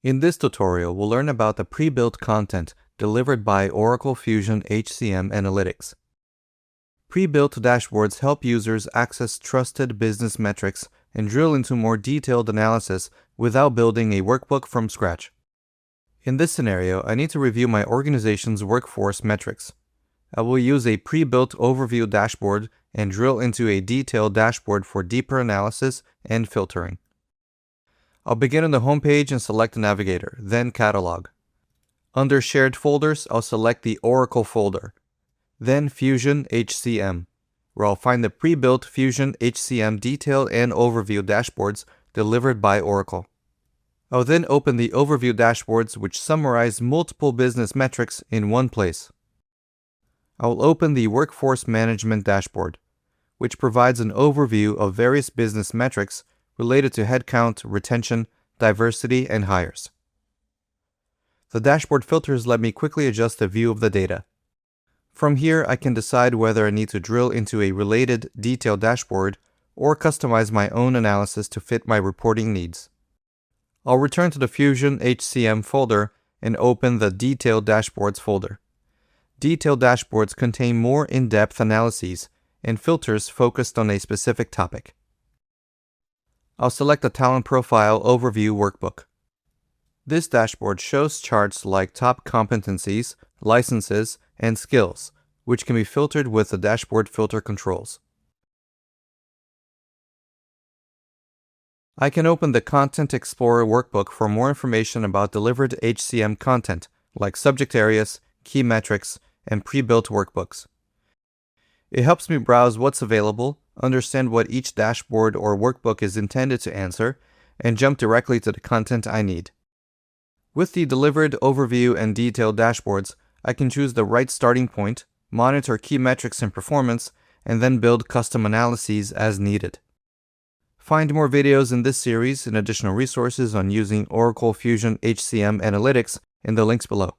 In this tutorial, we'll learn about the pre-built content delivered by Oracle Fusion HCM Analytics. Pre-built dashboards help users access trusted business metrics and drill into more detailed analysis without building a workbook from scratch. In this scenario, I need to review my organization's workforce metrics. I will use a pre-built overview dashboard and drill into a detailed dashboard for deeper analysis and filtering. I'll begin on the home page and select Navigator, then Catalog. Under Shared Folders, I'll select the Oracle folder, then Fusion HCM, where I'll find the pre-built Fusion HCM detailed and overview dashboards delivered by Oracle. I'll then open the overview dashboards which summarize multiple business metrics in one place. I'll open the Workforce Management dashboard, which provides an overview of various business metrics related to headcount, retention, diversity, and hires. The dashboard filters let me quickly adjust the view of the data. From here, I can decide whether I need to drill into a related detailed dashboard or customize my own analysis to fit my reporting needs. I'll return to the Fusion HCM folder and open the Detailed Dashboards folder. Detailed dashboards contain more in-depth analyses and filters focused on a specific topic. I'll select the Talent Profile Overview Workbook. This dashboard shows charts like top competencies, licenses, and skills, which can be filtered with the dashboard filter controls. I can open the Content Explorer workbook for more information about delivered HCM content, like subject areas, key metrics, and pre-built workbooks. It helps me browse what's available, understand what each dashboard or workbook is intended to answer, and jump directly to the content I need. With the delivered overview and detailed dashboards, I can choose the right starting point, monitor key metrics and performance, and then build custom analyses as needed. Find more videos in this series and additional resources on using Oracle Fusion HCM Analytics in the links below.